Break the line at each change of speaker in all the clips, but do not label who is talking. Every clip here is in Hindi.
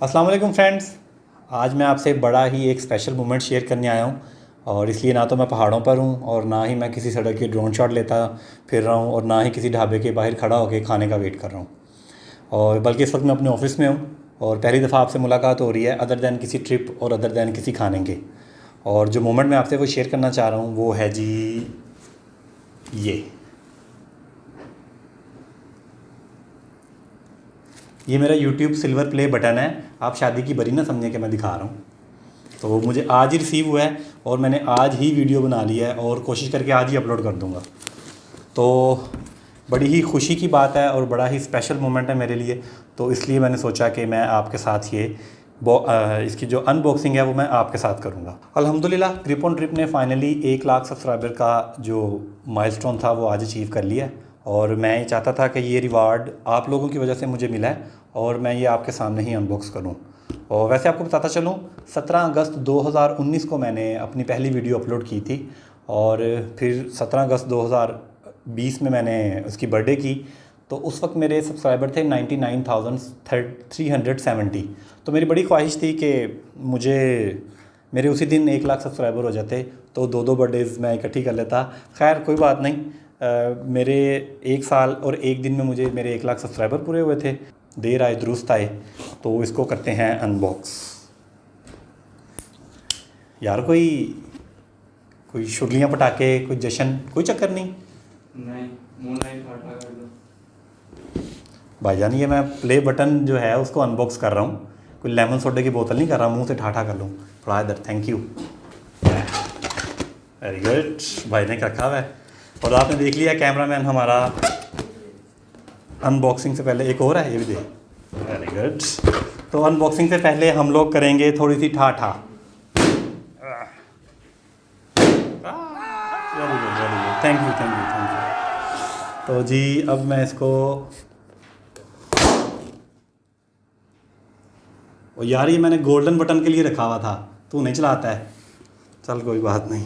अस्सलाम वालेकुम फ्रेंड्स। आज मैं आपसे बड़ा ही एक स्पेशल मोमेंट शेयर करने आया हूँ। और इसलिए ना तो मैं पहाड़ों पर हूँ और ना ही मैं किसी सड़क के ड्रोन शॉट लेता फिर रहा हूँ और ना ही किसी ढाबे के बाहर खड़ा होकर खाने का वेट कर रहा हूँ। और बल्कि इस वक्त मैं अपने ऑफिस में हूँ और पहली दफ़ा आपसे मुलाकात हो रही है अदर दैन किसी ट्रिप और अदर दैन किसी खाने के। और जो मोमेंट मैं आपसे वो शेयर करना चाह रहा हूँ वो है जी ये मेरा YouTube सिल्वर प्ले बटन है। आप शादी की बरी ना समझें कि मैं दिखा रहा हूँ। तो मुझे आज ही रिसीव हुआ है और मैंने आज ही वीडियो बना लिया है और कोशिश करके आज ही अपलोड कर दूँगा। तो बड़ी ही खुशी की बात है और बड़ा ही स्पेशल मोमेंट है मेरे लिए। तो इसलिए मैंने सोचा कि मैं आपके साथ इसकी जो अनबॉक्सिंग है वो मैं आपके साथ करूँगा। अल्हम्दुलिल्लाह ग्रिप ऑन ट्रिप ने फाइनली 1 लाख सब्सक्राइबर का जो माइलस्टोन था वो आज अचीव कर लिया है। और मैं ये चाहता था कि ये रिवार्ड आप लोगों की वजह से मुझे मिला है और मैं ये आपके सामने ही अनबॉक्स करूँ। और वैसे आपको बताता चलूँ 17 अगस्त 2019 को मैंने अपनी पहली वीडियो अपलोड की थी और फिर 17 अगस्त 2020 में मैंने उसकी बर्थडे की। तो उस वक्त मेरे सब्सक्राइबर थे 99,370। तो मेरी बड़ी ख्वाहिश थी कि मुझे मेरे उसी दिन 1 लाख सब्सक्राइबर हो जाते तो दो बर्थडेज़ मैं इकट्ठी कर लेता। खैर कोई बात नहीं। मेरे 1 साल और 1 दिन में मुझे मेरे 1 लाख सब्सक्राइबर पूरे हुए थे। देर आए दुरुस्त आए। तो इसको करते हैं अनबॉक्स। यार कोई शुरलियाँ पटाखे कोई जश्न कोई चक्कर नहीं
मुंह नहीं फाटा कर दो
भाईजान। ये मैं प्ले बटन जो है उसको अनबॉक्स कर रहा हूँ। कोई लेमन सोडे की बोतल नहीं कर रहा मुंह से ठाठा कर लूँ। थोड़ा इधर थैंक यू वेरी गुड। भाई ने रखा हुआ है और आपने देख लिया कैमरामैन हमारा अनबॉक्सिंग से पहले एक और है ये भी दे। Very good. तो अनबॉक्सिंग से पहले हम लोग करेंगे थोड़ी सी ठाठा। Very good thank you. तो जी अब मैं इसको और यार ये मैंने गोल्डन बटन के लिए रखा हुआ था तू नहीं चलाता है। चल कोई बात नहीं।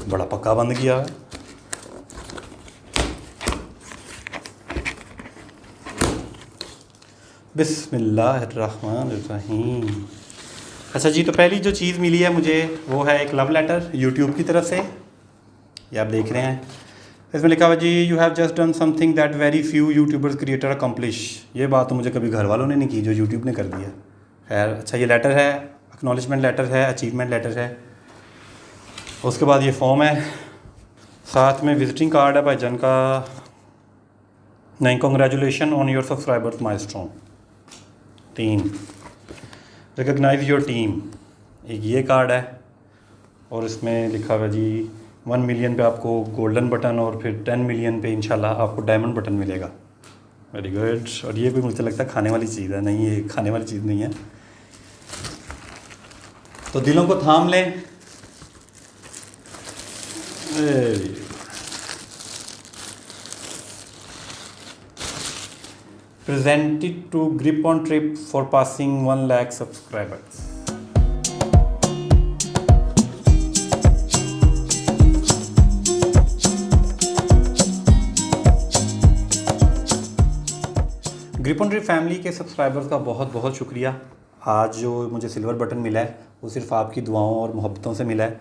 बड़ा पक्का बंद किया है। बिस्मिल्लाहिर्रहमानिर्रहीम। अच्छा जी तो पहली जो चीज़ मिली है मुझे वो है एक लव लेटर यूट्यूब की तरफ से। ये आप देख रहे हैं इसमें लिखा हुआ जी you have just done something that very few YouTubers creator accomplish. ये बात तो मुझे कभी घर वालों ने नहीं की जो यूट्यूब ने कर दिया। खैर अच्छा ये लेटर है एक्नॉलेजमेंट लेटर है अचीवमेंट लेटर है। उसके बाद ये फॉर्म है साथ में विजिटिंग कार्ड है भाईजान का। नहीं congratulation on your subscribers milestone 3 recognise your team. एक ये कार्ड है और इसमें लिखा हुआ जी 1 मिलियन पे आपको गोल्डन बटन और फिर 10 मिलियन पे इंशाल्लाह आपको डायमंड बटन मिलेगा। Very good. और ये भी मुझे लगता है खाने वाली चीज़ है। नहीं ये खाने वाली चीज़ नहीं है। तो दिलों को थाम लें। Presented to Grip on Trip for passing 1 lakh subscribers. Grip on trip family के सब्सक्राइबर्स का बहुत बहुत शुक्रिया। आज जो मुझे सिल्वर बटन मिला है वो सिर्फ आपकी दुआओं और मोहब्बतों से मिला है।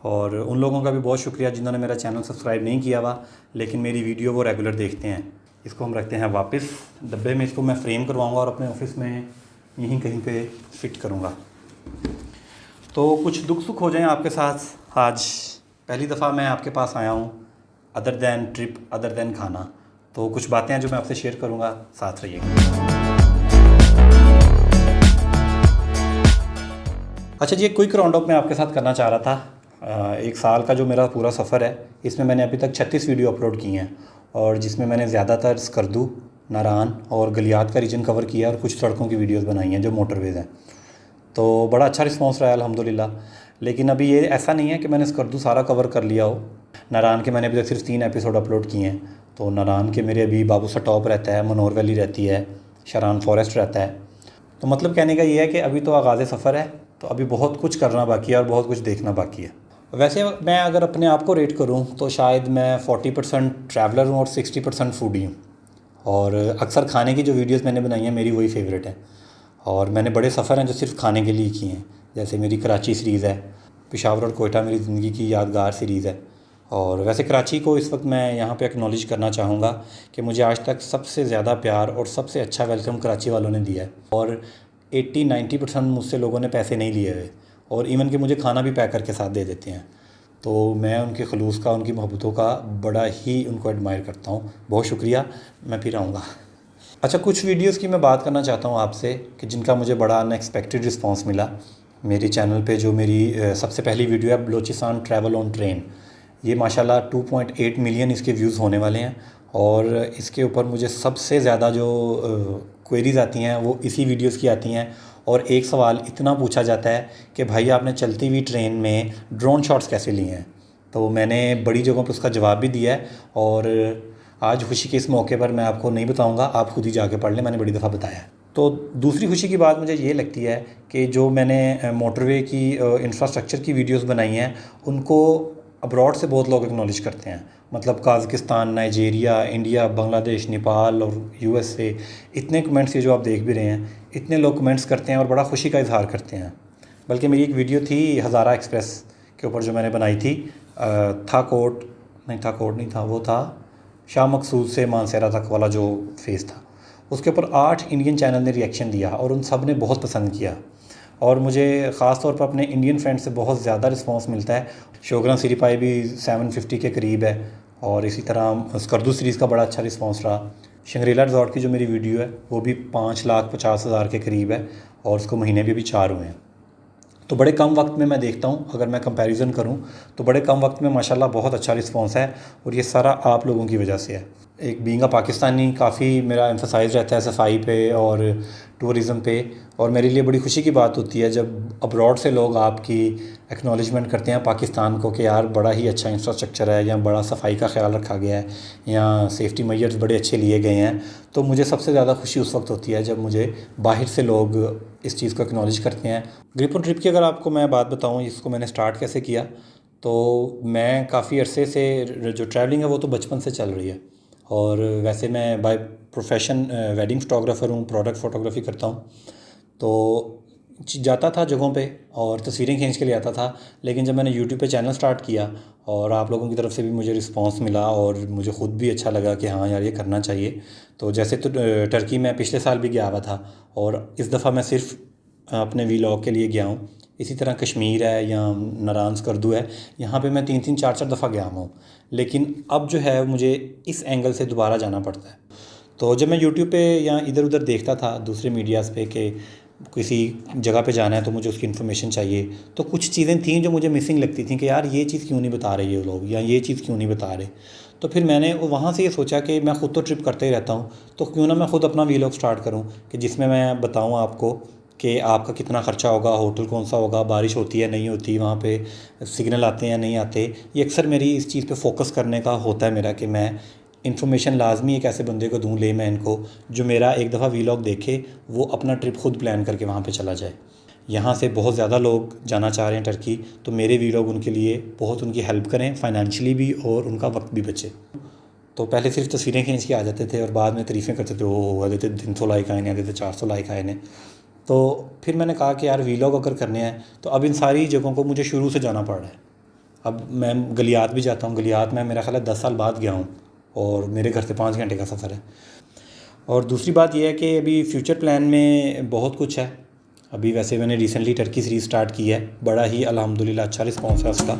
और उन लोगों का भी बहुत शुक्रिया जिन्होंने मेरा चैनल सब्सक्राइब नहीं किया हुआ लेकिन मेरी वीडियो वो रेगुलर देखते हैं। इसको हम रखते हैं वापस डब्बे में। इसको मैं फ्रेम करवाऊंगा और अपने ऑफिस में यहीं कहीं पे फिट करूंगा। तो कुछ दुख सुख हो जाएं आपके साथ। आज पहली दफ़ा मैं आपके पास आया हूं other than trip other than खाना। तो कुछ बातें हैं जो मैं आपसे शेयर करूंगा, साथ रहिएगा। अच्छा जी एक क्विक राउंड अप मैं आपके साथ करना चाह रहा था। 1 साल का जो मेरा पूरा सफ़र है इसमें मैंने अभी तक 36 वीडियो अपलोड की हैं और जिसमें मैंने ज़्यादातर स्कर्दू नारान और गलियात का रीजन कवर किया और कुछ सड़कों की वीडियोस बनाई हैं जो मोटरवेज़ हैं। तो बड़ा अच्छा रिस्पांस रहा है अल्हम्दुलिल्लाह। लेकिन अभी ये ऐसा नहीं है कि मैंने स्कर्दू सारा कवर कर लिया हो। नारान के मैंने अभी तक सिर्फ 3 एपिसोड अपलोड किए हैं। तो नारान के मेरे अभी बाबूसा टॉप रहता है, मनोर वैली रहती है, शरान फॉरेस्ट रहता है। तो मतलब कहने का ये है कि अभी तो आगाज़ सफ़र है तो अभी बहुत कुछ करना बाकी है और बहुत कुछ देखना बाकी है। वैसे मैं अगर अपने आप को रेट करूं तो शायद मैं 40% ट्रैवलर हूं और 60% फूडी हूं। और अक्सर खाने की जो वीडियोस मैंने बनाई हैं मेरी वही फेवरेट है। और मैंने बड़े सफ़र हैं जो सिर्फ खाने के लिए किए हैं, जैसे मेरी कराची सीरीज़ है, पेशावर और कोयटा मेरी ज़िंदगी की यादगार सीरीज़ है। और वैसे कराची को इस वक्त मैं यहाँ पे एक्नॉलेज करना चाहूँगा कि मुझे आज तक सबसे ज़्यादा प्यार और सबसे अच्छा वेलकम कराची वालों ने दिया है। और 80-90% मुझसे लोगों ने पैसे नहीं लिए हुए, और इवन कि मुझे खाना भी पैक करके साथ दे देते हैं। तो मैं उनके खलूस का, उनकी मोहब्बतों का बड़ा ही उनको एडमायर करता हूँ। बहुत शुक्रिया, मैं फिर आऊँगा। अच्छा, कुछ वीडियोस की मैं बात करना चाहता हूँ आपसे कि जिनका मुझे बड़ा अनएक्सपेक्टेड रिस्पांस मिला मेरे चैनल पे। जो मेरी सबसे पहली वीडियो है बलूचिस्तान ट्रैवल ऑन ट्रेन, ये माशाल्लाह 2.8 मिलियन इसके व्यूज़ होने वाले हैं। और इसके ऊपर मुझे सबसे ज़्यादा जो क्वेरीज़ आती हैं वो इसी वीडियोस की आती हैं। और एक सवाल इतना पूछा जाता है कि भाई आपने चलती हुई ट्रेन में ड्रोन शॉट्स कैसे लिए हैं। तो मैंने बड़ी जगहों पर उसका जवाब भी दिया है, और आज खुशी के इस मौके पर मैं आपको नहीं बताऊंगा, आप खुद ही जाके पढ़ लें, मैंने बड़ी दफ़ा बताया है। तो दूसरी खुशी की बात मुझे ये लगती है कि जो मैंने मोटरवे की इंफ्रास्ट्रक्चर की वीडियोस बनाई हैं उनको अब्रॉड से बहुत लोग एक्नॉलेज करते हैं। मतलब काज़किस्तान, नाइजीरिया, इंडिया, बांग्लादेश, नेपाल और USA, इतने कमेंट्स ये जो आप देख भी रहे हैं, इतने लोग कमेंट्स करते हैं और बड़ा खुशी का इजहार करते हैं। बल्कि मेरी एक वीडियो थी हज़ारा एक्सप्रेस के ऊपर जो मैंने बनाई थी, थाकोट नहीं था, वो था शाह मकसूद से मानसेरा तक वाला जो फेज़ था। उसके ऊपर 8 इंडियन चैनल ने रिएक्शन दिया और उन सब ने बहुत पसंद किया। और मुझे ख़ास तौर पर अपने इंडियन फ्रेंड से बहुत ज़्यादा रिस्पांस मिलता है। शोगरान सिरीपाई भी 750 के करीब है, और इसी तरह स्कर्दू सीरीज़ का बड़ा अच्छा रिस्पांस रहा। शंग्रीला रिजॉर्ट की जो मेरी वीडियो है वो भी 5,50,000 के करीब है, और उसको महीने भी अभी 4 हुए हैं। तो बड़े कम वक्त में मैं देखता हूँ, अगर मैं कंपैरिजन करूँ तो बड़े कम वक्त में माशाल्लाह बहुत अच्छा रिस्पांस है, और ये सारा आप लोगों की वजह से है। एक बीइंग अ पाकिस्तानी काफ़ी मेरा एम्फसाइज़ रहता है सफाई पे और टूरिज़म पे, और मेरे लिए बड़ी खुशी की बात होती है जब अब्रॉड से लोग आपकी एक्नॉलेजमेंट करते हैं पाकिस्तान को कि यार बड़ा ही अच्छा इंफ्रास्ट्रक्चर है, या बड़ा सफाई का ख्याल रखा गया है, या सेफ्टी मेजर्स बड़े अच्छे लिए गए हैं। तो मुझे सबसे ज़्यादा खुशी उस वक्त होती है जब मुझे बाहर से लोग इस चीज़ को एक्नॉलेज करते हैं। ग्रिप ऑन ट्रिप की अगर आपको मैं बात बताऊँ, इसको मैंने स्टार्ट कैसे किया, तो मैं काफ़ी अरसे से जो ट्रैवलिंग है वो तो बचपन से चल रही है। और वैसे मैं बाय प्रोफेशन वेडिंग फ़ोटोग्राफ़र हूँ, प्रोडक्ट फ़ोटोग्राफ़ी करता हूँ। तो जाता था जगहों पे और तस्वीरें खींच के ले आता था। लेकिन जब मैंने यूट्यूब पे चैनल स्टार्ट किया और आप लोगों की तरफ से भी मुझे रिस्पांस मिला, और मुझे ख़ुद भी अच्छा लगा कि हाँ यार ये करना चाहिए। तो जैसे तो टर्की मैं पिछले साल भी गया हुआ था, और इस दफ़ा मैं सिर्फ अपने वीलॉग के लिए गया हूँ। इसी तरह कश्मीर है या नारान स्कर्दू है, यहाँ पे मैं 3-3 4-4 दफ़ा गया हूँ। लेकिन अब जो है मुझे इस एंगल से दोबारा जाना पड़ता है। तो जब मैं यूट्यूब पे या इधर उधर देखता था दूसरे मीडियाज़ पे कि किसी जगह पे जाना है तो मुझे उसकी इन्फॉर्मेशन चाहिए, तो कुछ चीज़ें थीं जो मुझे मिसिंग लगती थी कि यार ये चीज़ क्यों नहीं बता रहे ये लोग, या ये चीज़ क्यों नहीं बता रहे। तो फिर मैंने वहाँ से ये सोचा कि मैं ख़ुद तो ट्रिप करते ही रहता हूँ, तो क्यों ना मैं ख़ुद अपना वीलॉग स्टार्ट करूँ कि जिसमें मैं बताऊँ आपको कि आपका कितना ख़र्चा होगा, होटल कौन सा होगा, बारिश होती है नहीं होती, वहाँ पे सिग्नल आते हैं या नहीं आते। ये अक्सर मेरी इस चीज़ पे फोकस करने का होता है मेरा कि मैं इन्फॉर्मेशन लाजमी एक ऐसे बंदे को दूँ ले मैं इनको, जो मेरा एक दफ़ा वीलॉग देखे वो अपना ट्रिप खुद प्लान करके वहाँ पे चला जाए। यहाँ से बहुत ज़्यादा लोग जाना चाह रहे हैं टर्की, तो मेरे वीलॉग उनके लिए बहुत उनकी हेल्प करें फ़ाइनेंशियली भी, और उनका वक्त भी बचे। तो पहले सिर्फ तस्वीरें खींच के आ जाते थे और बाद में तारीफ़ें करते थे, ओ आते थे 300 लाइक आए ने, आते थे 400 लाइक आए ने। तो फिर मैंने कहा कि यार वीलॉग अगर करने हैं तो अब इन सारी जगहों को मुझे शुरू से जाना पड़ रहा है। अब मैं गलियात भी जाता हूँ, गलियात में मेरा ख्याल है 10 साल बाद गया हूँ, और मेरे घर से 5 घंटे का सफ़र है। और दूसरी बात यह है कि अभी फ्यूचर प्लान में बहुत कुछ है। अभी वैसे मैंने रिसेंटली टर्की सीरीज़ स्टार्ट की है, बड़ा ही अल्हम्दुलिल्लाह अच्छा रिस्पॉन्स है उसका।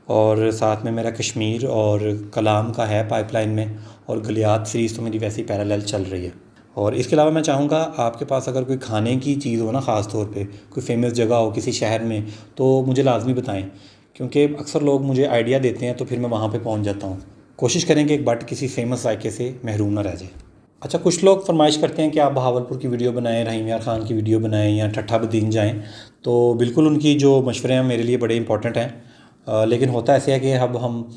और साथ में मेरा कश्मीर और कलाम का है पाइपलाइन में, और गलियात सीरीज़ तो मेरी वैसे ही पैरेलल चल रही है। और इसके अलावा मैं चाहूँगा आपके पास अगर कोई खाने की चीज़ हो ना, ख़ास तौर पे कोई फेमस जगह हो किसी शहर में, तो मुझे लाजमी बताएं, क्योंकि अक्सर लोग मुझे आइडिया देते हैं तो फिर मैं वहाँ पे पहुँच जाता हूँ। कोशिश करें कि एक बट किसी फेमस जायके से महरूम ना रह जाए। अच्छा, कुछ लोग फरमाइश करते हैं कि आप बहावलपुर की वीडियो बनाएं, रहीम यार ख़ान की वीडियो बनाएं या ठट्ठा बदीन जाएं। तो बिल्कुल उनकी जो मशवरे हैं मेरे लिए बड़े इंपॉर्टेंट हैं। लेकिन होता ऐसे है कि अब हम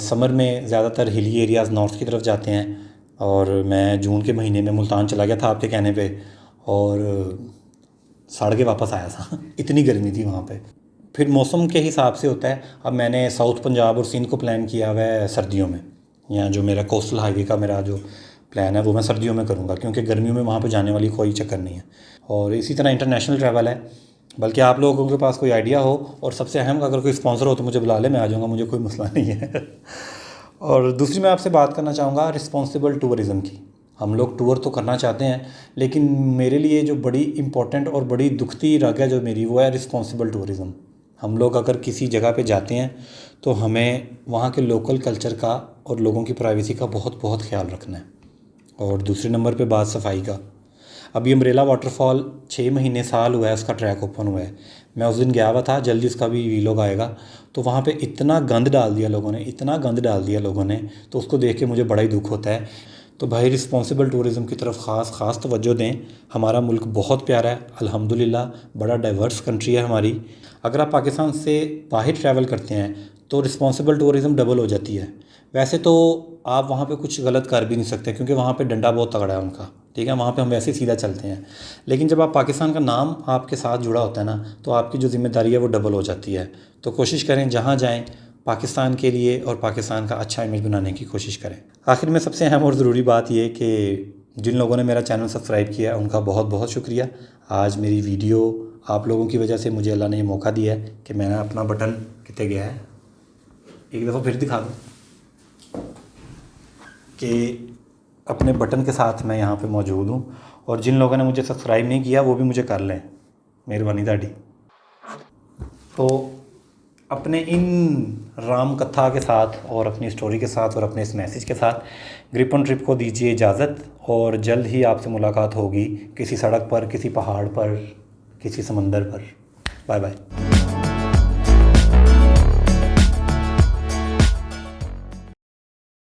समर में ज़्यादातर हिली एरियाज़ नॉर्थ की तरफ जाते हैं और मैं जून के महीने में मुल्तान चला गया था आपके कहने पे और सड़ के वापस आया था इतनी गर्मी थी वहाँ पे। फिर मौसम के हिसाब से होता है। अब मैंने साउथ पंजाब और सिंध को प्लान किया हुआ है सर्दियों में, या जो मेरा कोस्टल हाईवे का मेरा जो प्लान है वो मैं सर्दियों में करूँगा, क्योंकि गर्मियों में वहाँ पे जाने वाली कोई चक्कर नहीं है। और इसी तरह इंटरनेशनल ट्रैवल है, बल्कि आप लोगों के पास कोई आइडिया हो और सबसे अहम अगर कोई स्पॉन्सर हो तो मुझे बुला ले, मैं आ जाऊँगा, मुझे कोई मसला नहीं है। और दूसरी मैं आपसे बात करना चाहूँगा रिस्पॉन्सिबल टूरिज़्म की। हम लोग टूर तो करना चाहते हैं, लेकिन मेरे लिए जो बड़ी इम्पोर्टेंट और बड़ी दुखती रग है जो मेरी, वो है रिस्पॉन्सिबल टूरिज़्म। हम लोग अगर किसी जगह पे जाते हैं तो हमें वहाँ के लोकल कल्चर का और लोगों की प्राइवेसी का बहुत बहुत ख्याल रखना है। और दूसरे नंबर पे बात सफाई का। अभी अम्ब्रेला वाटरफॉल 6 महीने साल हुआ है उसका ट्रैक ओपन हुआ है, मैं उस दिन गया हुआ था, जल्दी उसका भी वीलॉग आएगा। तो वहाँ पे इतना गंद डाल दिया लोगों ने, इतना गंद डाल दिया लोगों ने, तो उसको देख के मुझे बड़ा ही दुख होता है। तो भाई रिस्पॉन्सिबल टूरिज़म की तरफ ख़ास तवज्जो दें। हमारा मुल्क बहुत प्यारा है अल्हम्दुलिल्लाह, बड़ा डाइवर्स कंट्री है हमारी। अगर आप पाकिस्तान से बाहर ट्रैवल करते हैं तो रिस्पॉन्सिबल टूरिज़म डबल हो जाती है। वैसे तो आप वहाँ पे कुछ गलत कर भी नहीं सकते, क्योंकि वहाँ पे डंडा बहुत तगड़ा है उनका, ठीक है, वहाँ पे हम वैसे ही सीधा चलते हैं। लेकिन जब आप पाकिस्तान का नाम आपके साथ जुड़ा होता है ना, तो आपकी जो ज़िम्मेदारी है वो डबल हो जाती है। तो कोशिश करें जहाँ जाएँ पाकिस्तान के लिए और पाकिस्तान का अच्छा इमेज बनाने की कोशिश करें। आखिर में सबसे अहम और ज़रूरी बात ये कि जिन लोगों ने मेरा चैनल सब्सक्राइब किया है उनका बहुत बहुत शुक्रिया। आज मेरी वीडियो आप लोगों की वजह से मुझे अल्लाह ने ये मौका दिया है कि मैंने अपना बटन कितने गया है, एक दफ़ा फिर दिखा दूँ कि अपने बटन के साथ मैं यहाँ पे मौजूद हूँ। और जिन लोगों ने मुझे सब्सक्राइब नहीं किया वो भी मुझे कर लें, मेहरबानी ताड़ी। तो अपने इन राम कथा के साथ और अपनी स्टोरी के साथ और अपने इस मैसेज के साथ ग्रिप ऑन ट्रिप को दीजिए इजाज़त, और जल्द ही आपसे मुलाकात होगी किसी सड़क पर, किसी पहाड़ पर, किसी समंदर पर। Bye bye.